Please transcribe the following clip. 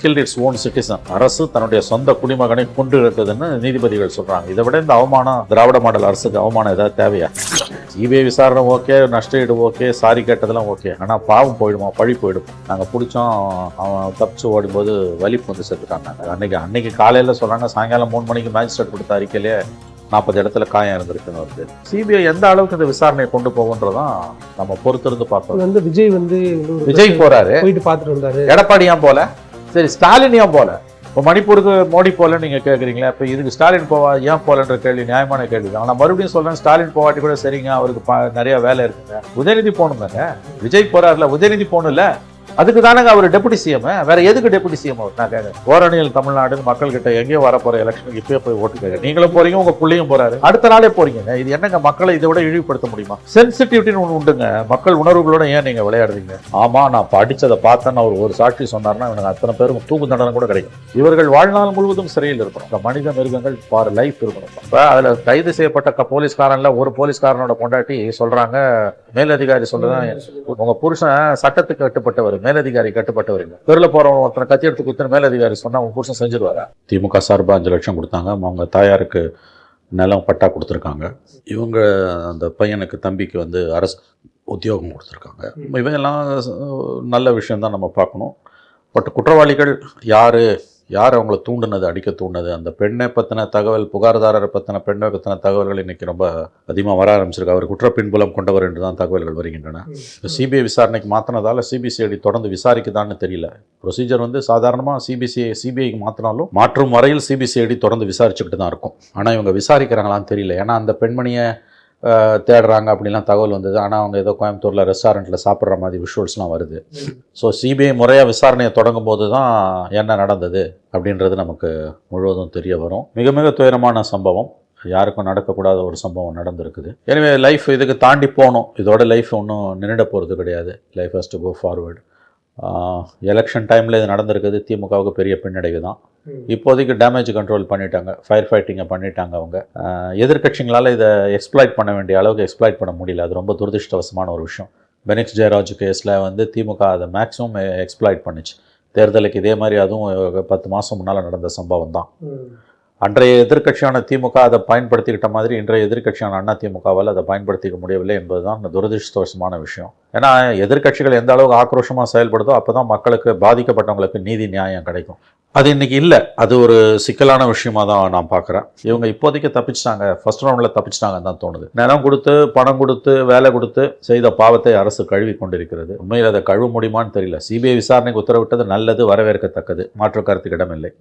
killed its own citizen. அரசு தன்னுடைய சொந்த குடிமகனை கொண்டு இழுத்ததுன்னு நீதிபதிகள் சொல்றாங்க. இதை விட இந்த அவமானம் திராவிட மாடல் அரசுக்கு அவமானம் ஏதாவது தேவையா? சிபிஐ விசாரணை ஓகே, நஷ்டஈடு ஓகே, சாரி கேட்டதெல்லாம் ஓகே, ஆனால் பாவம் போயிடுமா, பழி போயிடும். நாங்கள் பிடிச்சோம், அவன் தப்பிச்சு ஓடும்போது வலிப்பு வந்து செத்துட்டாங்க. அன்னைக்கு காலையில் சொல்கிறாங்க, சாயங்காலம் 3 மணிக்கு மேஜிஸ்ட்ரேட் கொடுத்த அறிக்கையிலே 40 இடத்துல காயம் இருந்திருக்குன்னு வருது. சிபிஐ எந்த அளவுக்கு இந்த விசாரணையை கொண்டு போகுன்றதான் நம்ம பொறுத்திருந்து பார்ப்போம். விஜய் போறாரு, போயிட்டு பார்த்துட்டு வந்தாரு. எடப்பாடி ஏன் போல? சரி, ஸ்டாலின் ஏன் போல? இப்போ மணிப்பூருக்கு மோடி போலன்னு நீங்கள் கேட்குறீங்களா? இப்போ இதுக்கு ஸ்டாலின் போவா ஏன் போலன்ற கேள்வி நியாயமான கேள்வி. ஆனால் மறுபடியும் சொல்கிறேன், ஸ்டாலின் போவாட்டி கூட சரிங்க, அவருக்கு நிறைய வேலை இருக்குங்க. உதயநிதி போகணுங்க. விஜய் போறாருல, உதயநிதி போகணும்ல, அதுக்கு தானங்க அவர் டெபுட்டி சிஎம். வேற எதுக்கு டெபுட்டி சிஎம் அவர்? நான் கேட்குறேன். ஓரணியல் தமிழ்நாடு மக்கள் கிட்ட எங்கேயோ வரப்போற எலெக்ஷனுக்கு இப்பயே போய் ஓட்டு கேட்க நீங்களும் போறீங்க, உங்க பிள்ளையும் போறாரு, அடுத்த நாளே போறீங்க. இது என்னங்க, மக்களை இதை விட இழிவுபடுத்த முடியுமா? சென்சிட்டிவிட்டின்னு ஒன்று உண்டுங்க. மக்கள் உணர்வுகளோட ஏன் நீங்க விளையாடுறீங்க? ஆமா, நான் படிச்சதை பார்த்தேன்னு அவர் ஒரு சாட்சி சொன்னார்னா இவனுக்கு அத்தனை பேரும் தூக்கு தண்டனை கூட கிடைக்கும். இவர்கள் வாழ்நாள் முழுவதும் சிறையில் இருக்கணும். இந்த மனித மிருகங்கள் ஃபார் லைஃப் இருக்கணும். இப்போ அதுல கைது செய்யப்பட்ட போலீஸ்காரன்ல ஒரு போலீஸ்காரனோட பொண்டாட்டி சொல்றாங்க, மேலதிகாரி சொல்றதான், உங்க புருஷன் சட்டத்துக்கு கட்டுப்பட்டவர், மேலதிகாரி கட்டுப்பட்டவர் இல்லை. தெருவில் போறவங்க ஒருத்தனை கத்தி எடுத்து குத்துன்னு மேலதிகாரி சொன்னா உங்க புருஷன் செஞ்சிருவாரா? திமுக சார்பா 5 லட்சம் கொடுத்தாங்க. அவங்க தாயாருக்கு நிலம் பட்டா கொடுத்துருக்காங்க. இவங்க அந்த பையனுக்கு தம்பிக்கு வந்து அரசு உத்தியோகம் கொடுத்துருக்காங்க. இவையெல்லாம் நல்ல விஷயம்தான் நம்ம பார்க்கணும். பட் குற்றவாளிகள் யார் அவங்கள தூண்டுனது, அடிக்க தூண்டினது, அந்த பெண்ணை பற்றின தகவல், புகார்தாரரை பற்றின பெண்ணை பற்றின தகவல்கள் இன்றைக்கி ரொம்ப அதிகமாக வர ஆரம்பிச்சிருக்கு. அவர் குற்ற பின்புலம் கொண்டவர் என்று தான் தகவல்கள் வருகின்றன. சிபிஐ விசாரணைக்கு மாற்றினதால் சிபிசிஐடி தொடர்ந்து விசாரிக்குதான்னு தெரியல. ப்ரொசீஜர் வந்து சாதாரணமாக சிபிஐக்கு மாற்றினாலும் மாற்றும் வரையில் சிபிசிஐடி தொடர்ந்து விசாரிச்சுக்கிட்டு தான் இருக்கும். ஆனால் இவங்க விசாரிக்கிறாங்களான்னு தெரியல. ஏன்னா அந்த பெண்மணியை தேடுறாங்க அப்படிலாம் தகவல் வந்தது. ஆனால் அவங்க ஏதோ கோயம்புத்தூரில் ரெஸ்டாரண்ட்டில் சாப்பிட்ற மாதிரி விஷுவல்ஸ்லாம் வருது. ஸோ சிபிஐ முறையாக விசாரணையை தொடங்கும் போது தான் என்ன நடந்தது அப்படின்றது நமக்கு முழுவதும் தெரிய வரும். மிக மிக துயரமான சம்பவம், யாருக்கும் நடக்கக்கூடாத ஒரு சம்பவம் நடந்திருக்குது. எனவே லைஃப் இதுக்கு தாண்டி போகணும். இதோட லைஃப் ஒன்றும் நின்றுட போகிறது கிடையாது. Life has to go forward. Election டைமில் இது நடந்திருக்குது. திமுகவுக்கு பெரிய பின்னடைவு தான். இப்போதைக்கு டேமேஜ் கண்ட்ரோல் பண்ணிட்டாங்க, ஃபயர் ஃபைட்டிங்கை பண்ணிட்டாங்க. அவங்க எதிர்கட்சிகளால் இதை எக்ஸ்ப்ளாய்ட் பண்ண வேண்டிய அளவுக்கு எக்ஸ்ப்ளாய்ட் பண்ண முடியல. அது ரொம்ப துரதிருஷ்டவசமான ஒரு விஷயம். பெனிக்ஸ் ஜெயராஜ் கேஸில் வந்து திமுக அதை மேக்ஸிமம் எக்ஸ்ப்ளாய்ட் பண்ணிச்சு. தேர்தலுக்கு இதே மாதிரி அதுவும் 10 மாதம் முன்னால் நடந்த சம்பவம் தான். அன்றைய எதிர்க்கட்சியான திமுக அதை பயன்படுத்திக்கிட்ட மாதிரி இன்றைய எதிர்க்கட்சியான அண்ணா திமுகவால் அதை பயன்படுத்திக்க முடியவில்லை என்பதுதான் துரதிருஷ்டவசமான விஷயம். ஏன்னா எதிர்க்கட்சிகள் எந்த அளவுக்கு ஆக்ரோஷமாக செயல்படுதோ அப்போ தான் மக்களுக்கு, பாதிக்கப்பட்டவங்களுக்கு நீதி நியாயம் கிடைக்கும். அது இன்னைக்கு இல்லை. அது ஒரு சிக்கலான விஷயமா தான் நான் பார்க்குறேன். இவங்க இப்போதைக்கு தப்பிச்சிட்டாங்க, ஃபர்ஸ்ட் ரவுண்டில் தப்பிச்சிட்டாங்கன்னு தான் தோணுது. நிலம் கொடுத்து, பணம் கொடுத்து, வேலை கொடுத்து செய்த பாவத்தை அரசு கழுவி கொண்டிருக்கிறது. உண்மையில் அதை கழுவ முடியுமான்னு தெரியல. சிபிஐ விசாரணைக்கு உத்தரவிட்டது நல்லது, வரவேற்கத்தக்கது, மாற்று கருத்துக்கு இடமில்லை.